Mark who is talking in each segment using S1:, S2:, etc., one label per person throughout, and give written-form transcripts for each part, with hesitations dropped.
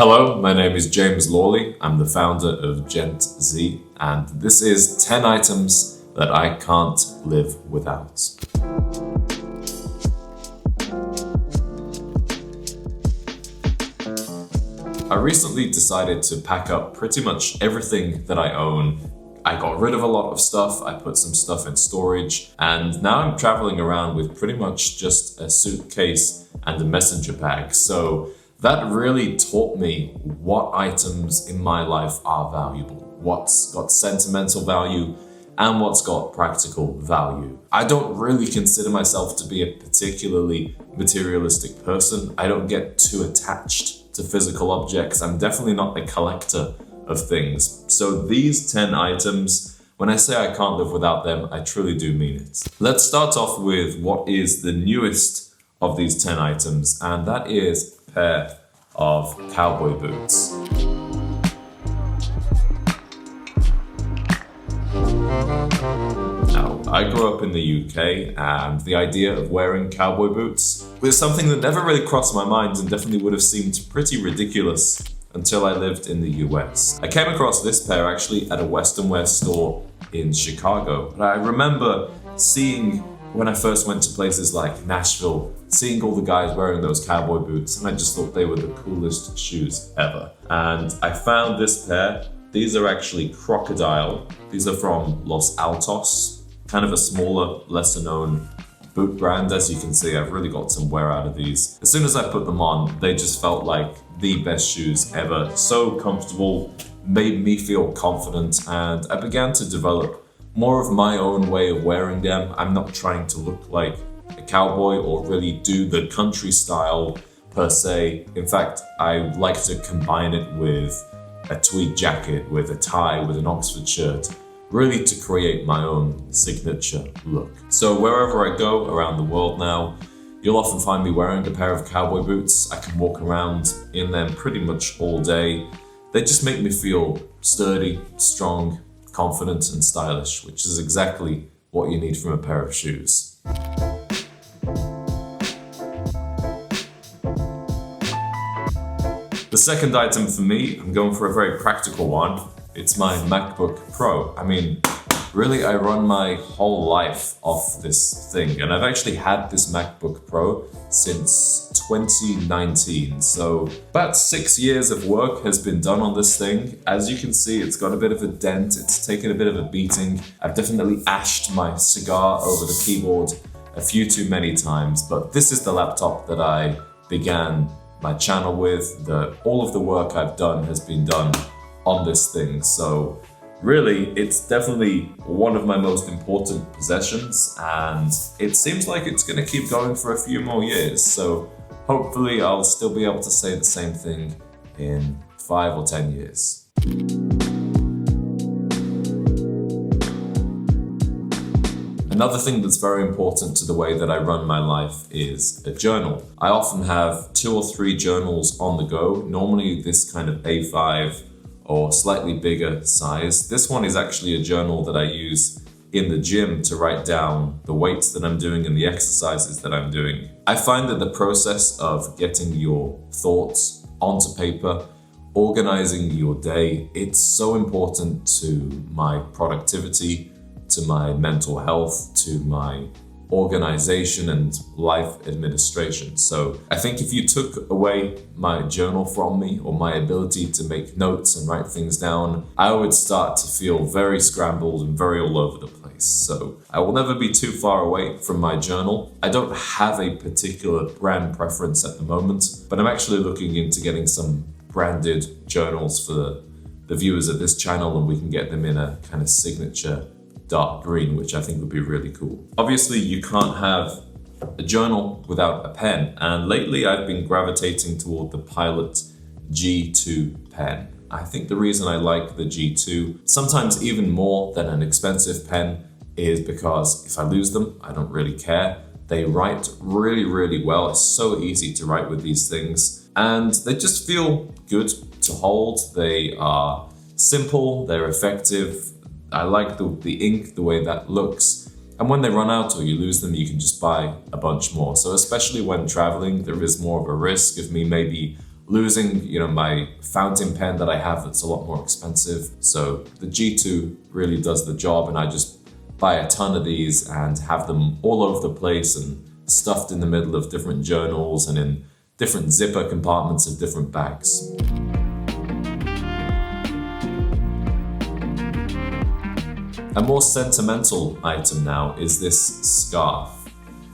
S1: Hello, my name is James Lawley. I'm the founder of Gent Z, and this is 10 items that I can't live without. I recently decided to pack up pretty much everything that I own. I got rid of a lot of stuff, I put some stuff in storage, and now I'm traveling around with pretty much just a suitcase and a messenger bag. So that really taught me what items in my life are valuable, what's got sentimental value, and what's got practical value. I don't really consider myself to be a particularly materialistic person. I don't get too attached to physical objects. I'm definitely not a collector of things. So these 10 items, when I say I can't live without them, I truly do mean it. Let's start off with what is the newest of these 10 items, and that is a pair of cowboy boots. Now, I grew up in the UK, and the idea of wearing cowboy boots was something that never really crossed my mind and definitely would have seemed pretty ridiculous until I lived in the US. I came across this pair actually at a Western wear store in Chicago, but I remember seeing when I first went to places like Nashville, seeing all the guys wearing those cowboy boots, and I just thought they were the coolest shoes ever. And I found this pair. These are actually crocodile. These are from Los Altos, kind of a smaller, lesser known boot brand. As you can see, I've really got some wear out of these. As soon as I put them on, they just felt like the best shoes ever. So comfortable, made me feel confident, and I began to develop more of my own way of wearing them. I'm not trying to look like a cowboy or really do the country style per se. In fact, I like to combine it with a tweed jacket, with a tie, with an Oxford shirt, really to create my own signature look. So wherever I go around the world now, you'll often find me wearing a pair of cowboy boots. I can walk around in them pretty much all day. They just make me feel sturdy, strong, confident and stylish, which is exactly what you need from a pair of shoes. The second item for me, I'm going for a very practical one. It's my MacBook Pro. I mean, really, I run my whole life off this thing, and I've actually had this MacBook Pro since 2019. So about 6 years of work has been done on this thing. As you can see, it's got a bit of a dent. It's taken a bit of a beating. I've definitely ashed my cigar over the keyboard a few too many times, but this is the laptop that I began my channel with. All of the work I've done has been done on this thing. So really, it's definitely one of my most important possessions, and it seems like it's going to keep going for a few more years. So hopefully I'll still be able to say the same thing in 5 or 10 years. Another thing that's very important to the way that I run my life is a journal. I often have 2 or 3 journals on the go, normally this kind of A5 or slightly bigger size. This one is actually a journal that I use in the gym to write down the weights that I'm doing and the exercises that I'm doing. I find that the process of getting your thoughts onto paper, organizing your day, it's so important to my productivity, to my mental health, to my organization and life administration. So I think if you took away my journal from me, or my ability to make notes and write things down, I would start to feel very scrambled and very all over the place. So I will never be too far away from my journal. I don't have a particular brand preference at the moment, but I'm actually looking into getting some branded journals for the viewers of this channel, and we can get them in a kind of signature dark green, which I think would be really cool. Obviously, you can't have a journal without a pen, and lately I've been gravitating toward the Pilot G2 pen. I think the reason I like the G2, sometimes even more than an expensive pen, is because if I lose them, I don't really care. They write really, really well. It's so easy to write with these things, and they just feel good to hold. They are simple, they're effective. I like the ink, the way that looks. And when they run out or you lose them, you can just buy a bunch more. So especially when traveling, there is more of a risk of me maybe losing, my fountain pen that I have that's a lot more expensive. So the G2 really does the job, and I just buy a ton of these and have them all over the place and stuffed in the middle of different journals and in different zipper compartments of different bags. A more sentimental item now is this scarf.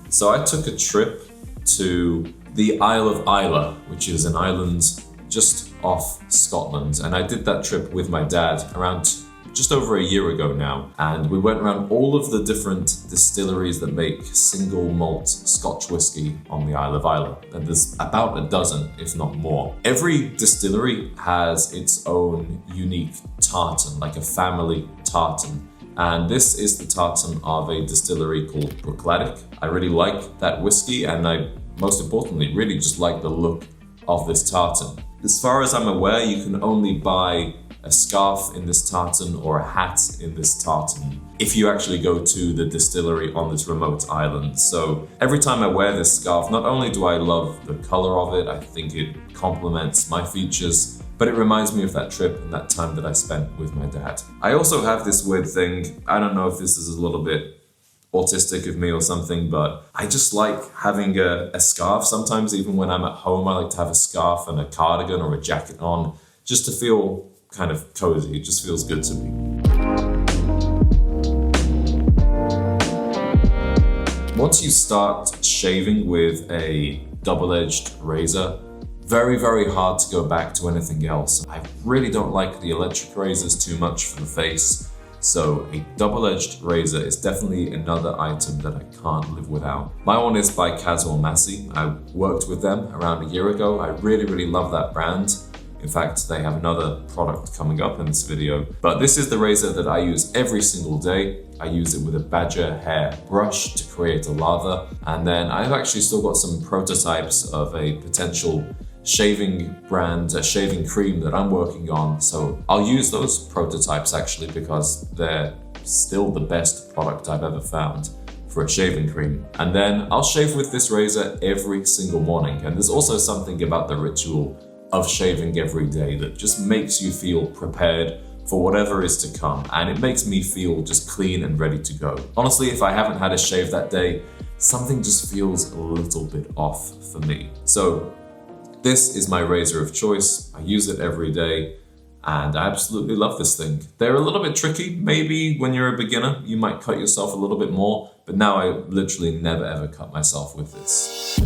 S1: So I took a trip to the Isle of Islay, which is an island just off Scotland. And I did that trip with my dad around just over a year ago now. And we went around all of the different distilleries that make single malt Scotch whiskey on the Isle of Islay. And there's about a dozen, if not more. Every distillery has its own unique tartan, like a family tartan. And this is the tartan of a distillery called Bruichladdich. I really like that whiskey, and I, most importantly, really just like the look of this tartan. As far as I'm aware, you can only buy a scarf in this tartan or a hat in this tartan if you actually go to the distillery on this remote island. So every time I wear this scarf, not only do I love the color of it, I think it complements my features, but it reminds me of that trip and that time that I spent with my dad. I also have this weird thing, I don't know if this is a little bit autistic of me or something, but I just like having a scarf. Sometimes even when I'm at home, I like to have a scarf and a cardigan or a jacket on, just to feel kind of cozy. It just feels good to me. Once you start shaving with a double-edged razor, very, very hard to go back to anything else. I really don't like the electric razors too much for the face, so a double-edged razor is definitely another item that I can't live without. My one is by Cowboy. I worked with them around a year ago. I really, really love that brand. In fact, they have another product coming up in this video. But this is the razor that I use every single day. I use it with a badger hair brush to create a lather. And then I've actually still got some prototypes of a potential shaving brand, a shaving cream that I'm working on. So I'll use those prototypes actually because they're still the best product I've ever found for a shaving cream. And then I'll shave with this razor every single morning. And there's also something about the ritual of shaving every day that just makes you feel prepared for whatever is to come, and it makes me feel just clean and ready to go. Honestly, if I haven't had a shave that day, something just feels a little bit off for me. So this is my razor of choice. I use it every day and I absolutely love this thing. They're a little bit tricky. Maybe when you're a beginner, you might cut yourself a little bit more, but now I literally never ever cut myself with this.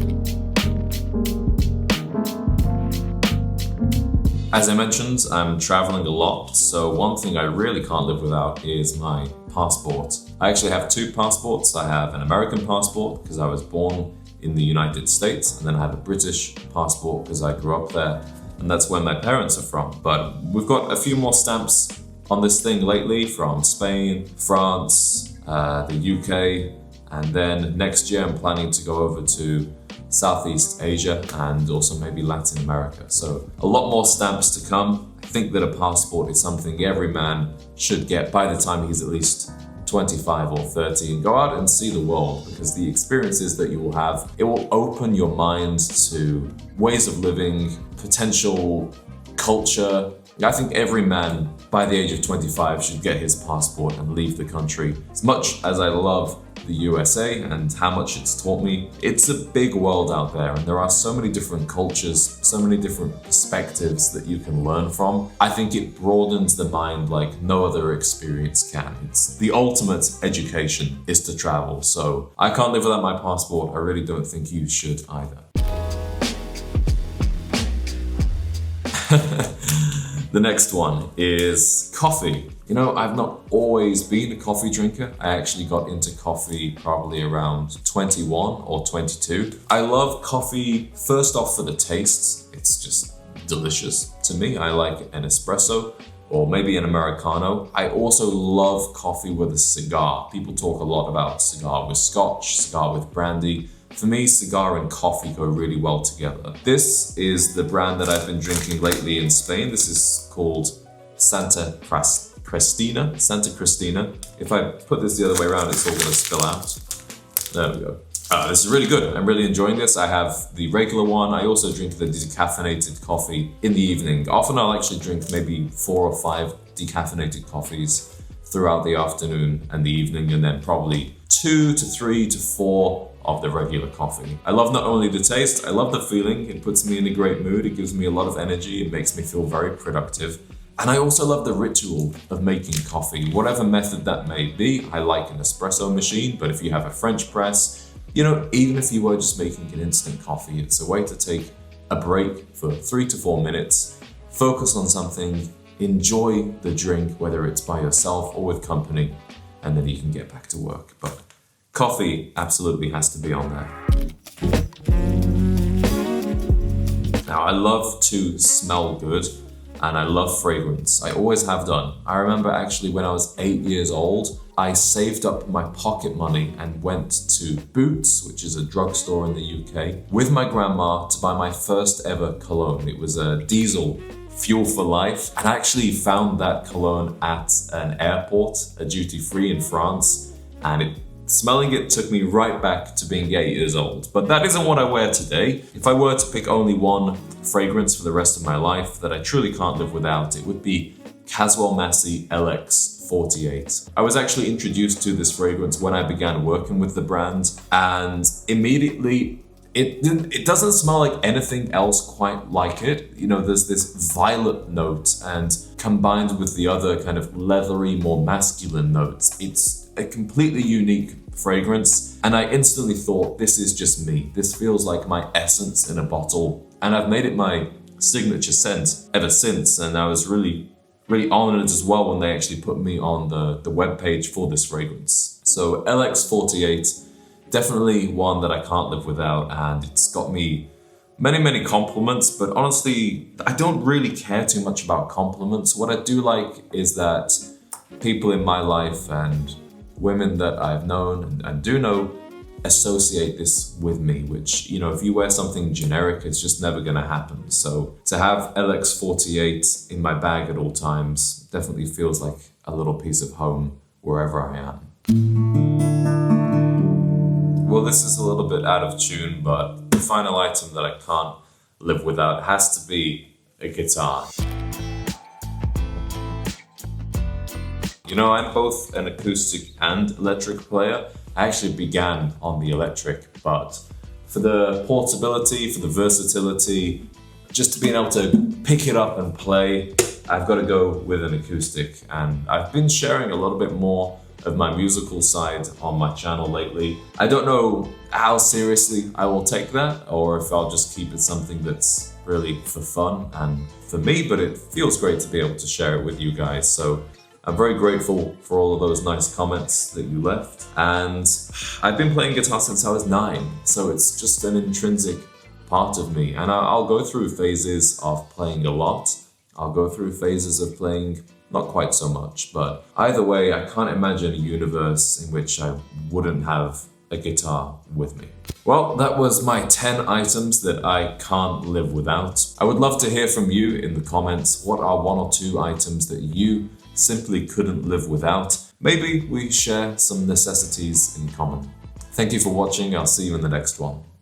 S1: As I mentioned, I'm traveling a lot, so one thing I really can't live without is my passport. I actually have two passports. I have an American passport because I was born in the United States, and then I have a British passport because I grew up there, and that's where my parents are from. But we've got a few more stamps on this thing lately from Spain, France, the UK, and then next year I'm planning to go over to Southeast Asia and also maybe Latin America. So a lot more stamps to come. I think that a passport is something every man should get by the time he's at least 25 or 30 and go out and see the world, because the experiences that you will have, it will open your mind to ways of living, potential culture. I think every man by the age of 25 should get his passport and leave the country. As much as I love the USA and how much it's taught me, it's a big world out there and there are so many different cultures, so many different perspectives that you can learn from. I think it broadens the mind like no other experience can. It's the ultimate education is to travel. So I can't live without my passport. I really don't think you should either. The next one is coffee. You know, I've not always been a coffee drinker. I actually got into coffee probably around 21 or 22. I love coffee first off for the tastes. It's just delicious to me. I like an espresso or maybe an Americano. I also love coffee with a cigar. People talk a lot about cigar with scotch, cigar with brandy. For me, cigar and coffee go really well together. This is the brand that I've been drinking lately in Spain. This is called Santa Cristina. If I put this the other way around, it's all gonna spill out. There we go. This is really good. I'm really enjoying this. I have the regular one. I also drink the decaffeinated coffee in the evening. Often I'll actually drink maybe 4 or 5 decaffeinated coffees throughout the afternoon and the evening, and then probably 2 to 3 to 4 of the regular coffee. I love not only the taste, I love the feeling. It puts me in a great mood. It gives me a lot of energy. It makes me feel very productive. And I also love the ritual of making coffee. Whatever method that may be, I like an espresso machine, but if you have a French press, you know, even if you were just making an instant coffee, it's a way to take a break for 3 to 4 minutes, focus on something, enjoy the drink, whether it's by yourself or with company, and then you can get back to work. But coffee absolutely has to be on there. Now, I love to smell good and I love fragrance. I always have done. I remember actually when I was 8 years old, I saved up my pocket money and went to Boots, which is a drugstore in the UK, with my grandma to buy my first ever cologne. It was a diesel, Fuel for Life, and I actually found that cologne at an airport, a duty-free in France, and smelling it took me right back to being 8 years old. But that isn't what I wear today. If I were to pick only one fragrance for the rest of my life that I truly can't live without, it would be Caswell Massey LX48. I was actually introduced to this fragrance when I began working with the brand, and immediately it doesn't smell like anything else quite like it. You know, there's this violet note, and combined with the other kind of leathery, more masculine notes, it's a completely unique fragrance. And I instantly thought, this is just me. This feels like my essence in a bottle. And I've made it my signature scent ever since. And I was really honored as well when they actually put me on the webpage for this fragrance. So LX48, definitely one that I can't live without, and it's got me many compliments, but honestly, I don't really care too much about compliments. What I do like is that people in my life and women that I've known and do know associate this with me, which, you know, if you wear something generic, it's just never gonna happen. So to have LX48 in my bag at all times definitely feels like a little piece of home wherever I am. Well, this is a little bit out of tune, but the final item that I can't live without has to be a guitar. You know, I'm both an acoustic and electric player. I actually began on the electric, but for the portability, for the versatility, just to being able to pick it up and play, I've got to go with an acoustic. And I've been sharing a little bit more of my musical side on my channel lately. I don't know how seriously I will take that, or if I'll just keep it something that's really for fun and for me, but it feels great to be able to share it with you guys. So I'm very grateful for all of those nice comments that you left. And I've been playing guitar since I was 9, so it's just an intrinsic part of me. And I'll go through phases of playing a lot. I'll go through phases of playing not quite so much, but either way, I can't imagine a universe in which I wouldn't have a guitar with me. Well, that was my 10 items that I can't live without. I would love to hear from you in the comments. What are 1 or 2 items that you simply couldn't live without? Maybe we share some necessities in common. Thank you for watching. I'll see you in the next one.